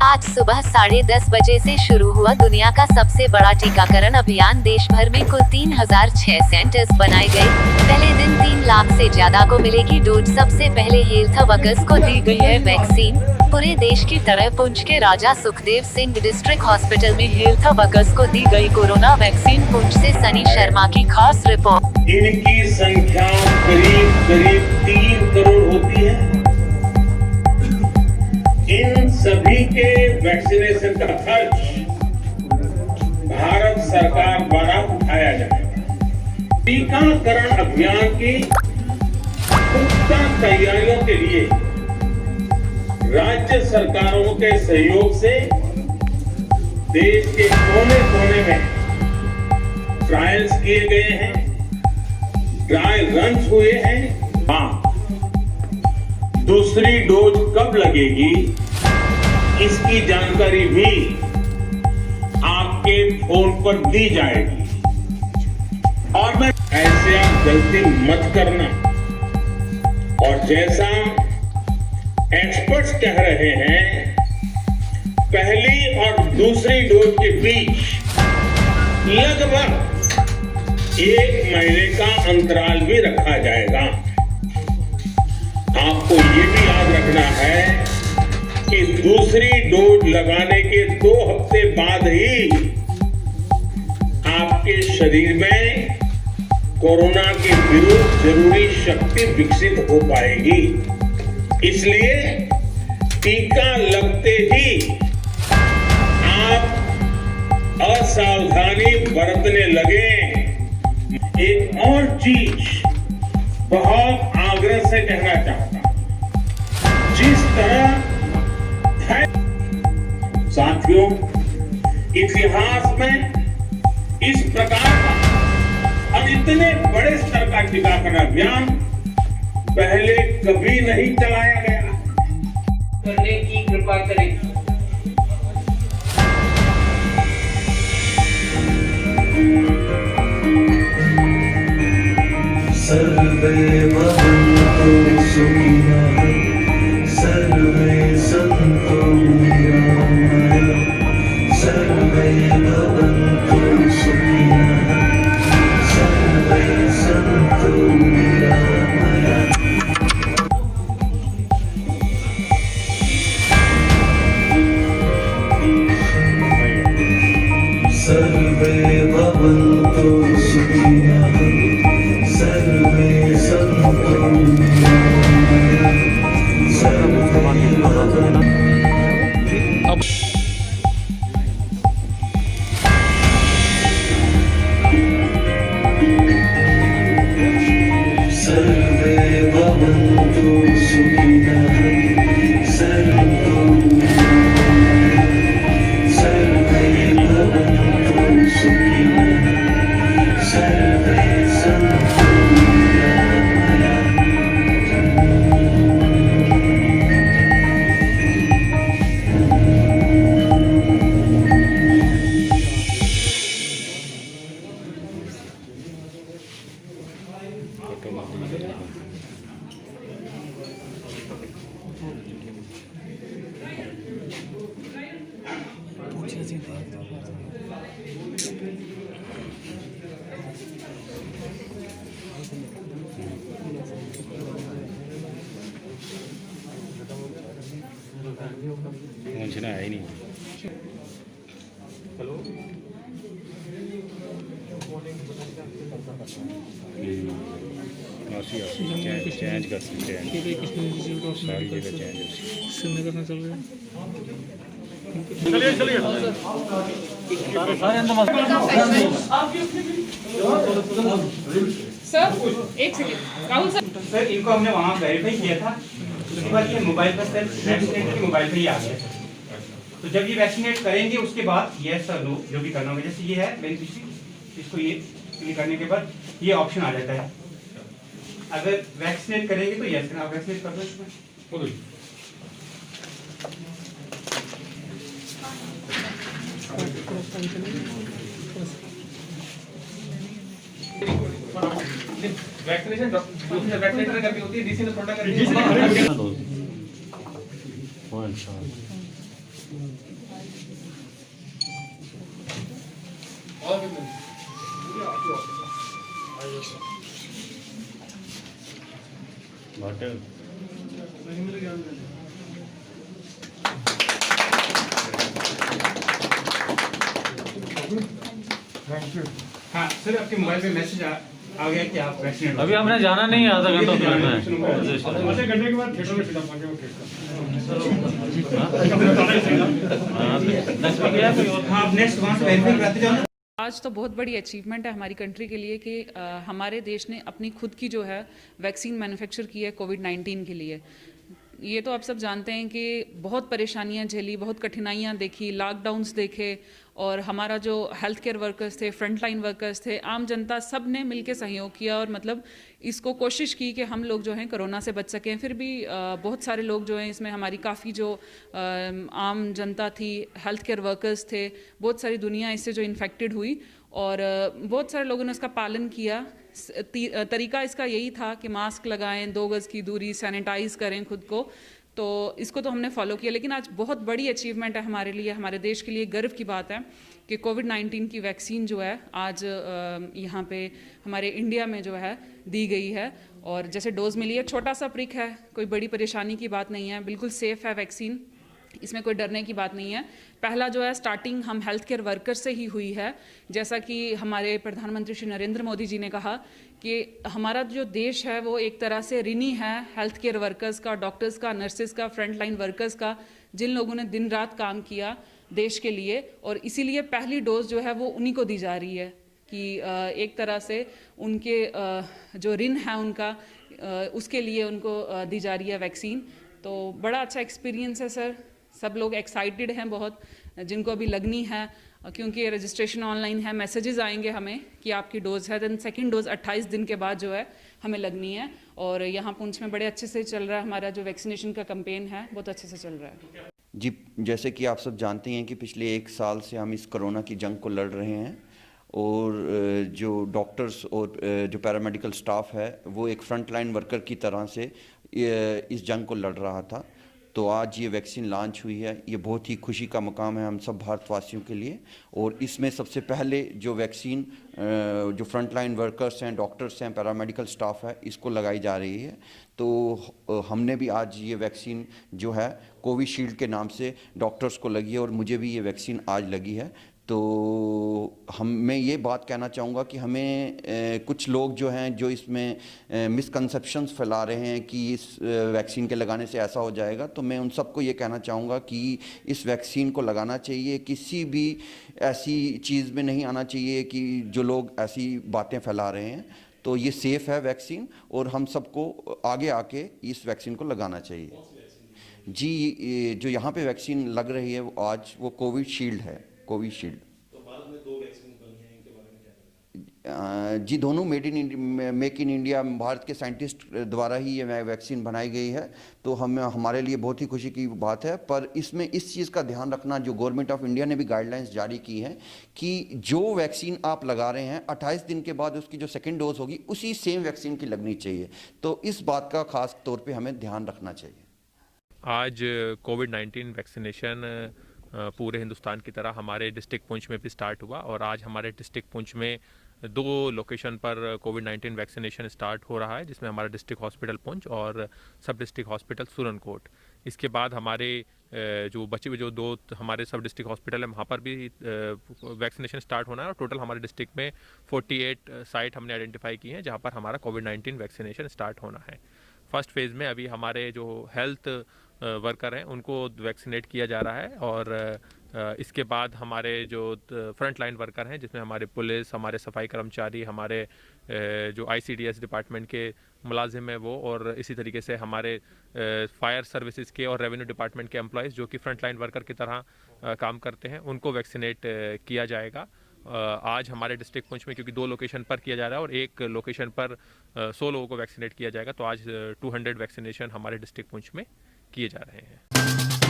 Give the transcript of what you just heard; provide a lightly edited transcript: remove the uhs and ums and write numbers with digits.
आज सुबह 10:30 बजे से शुरू हुआ दुनिया का सबसे बड़ा टीकाकरण अभियान। देश भर में कुल 3006 सेंटर्स बनाए गए। पहले दिन 3 लाख से ज्यादा को मिलेगी डोज। सबसे पहले हेल्थ वर्कर्स को दी गई है वैक्सीन। पूरे देश की तरह पुंछ के राजा सुखदेव सिंह डिस्ट्रिक्ट हॉस्पिटल में हेल्थ वर्कर्स को दी गई कोरोना वैक्सीन। पुंछ से सनी शर्मा की खास रिपोर्ट। इनकी संख्या करीब 3 करोड़ होती है। इन सभी के वैक्सीनेशन का खर्च भारत सरकार द्वारा उठाया जाएगा। टीकाकरण अभियान की पुख्ता तैयारियों के लिए राज्य सरकारों के सहयोग से देश के कोने कोने में ट्रायल्स किए गए हैं, ड्राई रन्स हुए हैं। हाँ, दूसरी डोज कब लगेगी इसकी जानकारी भी आपके फोन पर दी जाएगी। और मैं ऐसे आप गलती मत करना। और जैसा एक्सपर्ट्स कह रहे हैं, पहली और दूसरी डोज के बीच लगभग 1 महीने का अंतराल भी रखा जाएगा। आपको ये भी याद रखना है कि दूसरी डोज लगाने के 2 हफ्ते बाद ही आपके शरीर में कोरोना के विरुद्ध जरूरी शक्ति विकसित हो पाएगी। इसलिए टीका लगते ही आप असावधानी बरतने लगे। एक और चीज बहुत आग्रह से कहना चाहता हूं, जिस तरह साथियों इतिहास में इस प्रकार का और इतने बड़े स्तर का टीकाकरण अभियान पहले कभी नहीं चलाया गया। करने की कृपा करें। सर्वे भवन्तु सुखिनः, सर्वे सन्तु निरामयाः, सर्वे भवन्तु सुखिनः, सर्वे सन्तु निरामयाः। सर्वे भवन्तु सुखिनः, सर्वे सन्तु निरामयाः, सर्वे भवन्तु सुखिनः, सन्तु निरामयाः, सर्वे भवन्तु सुखिनः, सर्वे सन्तु निरामयाः। पहुंचना है ही नहीं। हेलो, चेंज कर सकते हैं, सारी जगह चेंज करना चल रहा है। चलिए चलिए सर, एक सेकंड। राहुल सर, इनको हमने वहाँ वेरीफाई किया था, उसके बाद ये मोबाइल पर वैक्सीनेट के मोबाइल पे ही आ गया। तो जब ये वैक्सीनेट करेंगे उसके बाद यस और नो जो भी करना होगा, जैसे ये है बेनिफिशियरी, इसको ये करने के बाद ये ऑप्शन आ जाता है। अगर वैक्सीनेट करेंगे तो यस करना, वैक्सीनेट कर दो इसमें। वैक्सीनेशन वैक्सीनेटर करनी होती है, डीसी ने थोड़ा करनी है। हाँ सर, आपके मोबाइल पे मैसेज आ गया कि आप वैक्सीनेट अभी हमने जाना नहीं है, आधा घंटा में आधे घंटे के बाद थिएटर में सीधा पहुंचे हाँ, आप नेक्स्ट वहाँ से वेरीफाई कराते जाओ। आज तो बहुत बड़ी अचीवमेंट है हमारी कंट्री के लिए कि हमारे देश ने अपनी खुद की जो है वैक्सीन मैन्युफैक्चर की है कोविड-19 के लिए। ये तो आप सब जानते हैं कि बहुत परेशानियां झेली, बहुत कठिनाइयां देखी, लॉकडाउन्स देखे, और हमारा जो हेल्थ केयर वर्कर्स थे, फ्रंट लाइन वर्कर्स थे, आम जनता, सब ने मिलकर सहयोग किया और मतलब इसको कोशिश की कि हम लोग जो हैं कोरोना से बच सकें। फिर भी बहुत सारे लोग जो हैं इसमें, हमारी काफ़ी जो आम जनता थी, हेल्थ केयर वर्कर्स थे, बहुत सारी दुनिया इससे जो इन्फेक्टेड हुई और बहुत सारे लोगों ने उसका पालन किया। तरीका इसका यही था कि मास्क लगाएं, 2 गज़ की दूरी, सैनिटाइज करें खुद को, तो इसको तो हमने फॉलो किया। लेकिन आज बहुत बड़ी अचीवमेंट है हमारे लिए, हमारे देश के लिए गर्व की बात है कि कोविड-19 की वैक्सीन जो है आज यहाँ पे हमारे इंडिया में जो है दी गई है। और जैसे डोज़ मिली है, छोटा सा प्रिक है, कोई बड़ी परेशानी की बात नहीं है, बिल्कुल सेफ़ है वैक्सीन, इसमें कोई डरने की बात नहीं है। पहला जो है स्टार्टिंग हम हेल्थ केयर वर्कर से ही हुई है, जैसा कि हमारे प्रधानमंत्री श्री नरेंद्र मोदी जी ने कहा कि हमारा जो देश है वो एक तरह से ऋणी है हेल्थ केयर वर्कर्स का, डॉक्टर्स का, नर्सेज का, फ्रंट लाइन वर्कर्स का, जिन लोगों ने दिन रात काम किया देश के लिए। और इसीलिए पहली डोज जो है वो उन्हीं को दी जा रही है कि एक तरह से उनके जो ऋण है उनका, उसके लिए उनको दी जा रही है वैक्सीन। तो बड़ा अच्छा एक्सपीरियंस है सर, सब लोग एक्साइटेड हैं बहुत, जिनको अभी लगनी है, क्योंकि रजिस्ट्रेशन ऑनलाइन है, मैसेजेस आएंगे हमें कि आपकी डोज़ है, देन सेकंड डोज़ 28 दिन के बाद जो है हमें लगनी है। और यहाँ पुंछ में बड़े अच्छे से चल रहा है हमारा जो वैक्सीनेशन का कैंपेन है, बहुत अच्छे से चल रहा है। जी, जैसे कि आप सब जानते हैं कि पिछले 1 साल से हम इस कोरोना की जंग को लड़ रहे हैं और जो डॉक्टर्स और जो पैरामेडिकल स्टाफ है वो एक फ्रंट लाइन वर्कर की तरह से इस जंग को लड़ रहा था। तो आज ये वैक्सीन लॉन्च हुई है, ये बहुत ही खुशी का मकाम है हम सब भारतवासियों के लिए। और इसमें सबसे पहले जो वैक्सीन जो फ्रंट लाइन वर्कर्स हैं, डॉक्टर्स हैं, पैरामेडिकल स्टाफ है, इसको लगाई जा रही है। तो हमने भी आज ये वैक्सीन जो है कोविशील्ड के नाम से डॉक्टर्स को लगी है और मुझे भी ये वैक्सीन आज लगी है। तो मैं ये बात कहना चाहूँगा कि हमें कुछ लोग जो हैं जो इसमें मिसकंसेप्शंस फैला रहे हैं कि इस वैक्सीन के लगाने से ऐसा हो जाएगा, तो मैं उन सबको ये कहना चाहूँगा कि इस वैक्सीन को लगाना चाहिए। किसी भी ऐसी चीज़ में नहीं आना चाहिए कि जो लोग ऐसी बातें फैला रहे हैं। तो ये सेफ़ है वैक्सीन और हम सबको आगे आके इस वैक्सीन को लगाना चाहिए। जी, जो यहाँ पे वैक्सीन लग रही है आज वो कोविशील्ड है, कोविशील्ड। तो भारत में 2 वैक्सीन बनी हैं, इनके बारे में क्या? जी, दोनों मेक इन इंडिया, भारत के साइंटिस्ट द्वारा ही ये वैक्सीन बनाई गई है। तो हमारे लिए बहुत ही खुशी की बात है। पर इसमें इस चीज़ का ध्यान रखना, जो गवर्नमेंट ऑफ इंडिया ने भी गाइडलाइंस जारी की है कि जो वैक्सीन आप लगा रहे हैं 28 दिन के बाद उसकी जो सेकेंड डोज होगी उसी सेम वैक्सीन की लगनी चाहिए। तो इस बात का खास तौर पर हमें ध्यान रखना चाहिए। आज कोविड-19 वैक्सीनेशन पूरे हिंदुस्तान की तरह हमारे डिस्ट्रिक्ट पुंछ में भी स्टार्ट हुआ और आज हमारे डिस्ट्रिक्ट पुंछ में 2 लोकेशन पर कोविड-19 वैक्सीनेशन स्टार्ट हो रहा है, जिसमें हमारा डिस्ट्रिक्ट हॉस्पिटल पुंछ और सब डिस्ट्रिक्ट हॉस्पिटल सुरनकोट। इसके बाद हमारे जो बचे हुए जो 2 हमारे सब डिस्ट्रिक्ट हॉस्पिटल है वहाँ पर भी वैक्सीनेशन स्टार्ट होना है। और टोटल हमारे डिस्ट्रिक्ट में 48 साइट हमने आइडेंटिफाई की हैं जहाँ पर हमारा कोविड-19 वैक्सीनेशन स्टार्ट होना है। फर्स्ट फेज़ में अभी हमारे जो हेल्थ वर्कर हैं उनको वैक्सीनेट किया जा रहा है और इसके बाद हमारे जो फ्रंट लाइन वर्कर हैं, जिसमें हमारे पुलिस, हमारे सफाई कर्मचारी, हमारे जो ICDS डिपार्टमेंट के मुलाजिम हैं वो, और इसी तरीके से हमारे फायर सर्विसेज के और रेवेन्यू डिपार्टमेंट के एम्प्लॉयज़ जो कि फ्रंट लाइन वर्कर की तरह काम करते हैं, उनको वैक्सीनेट किया जाएगा। आज हमारे डिस्ट्रिक्ट पुंछ में क्योंकि 2 लोकेशन पर किया जा रहा है और 1 लोकेशन पर 100 लोगों को वैक्सीनेट किया जाएगा, तो आज 200 वैक्सीनेशन हमारे डिस्ट्रिक्ट पुंछ में किए जा रहे हैं।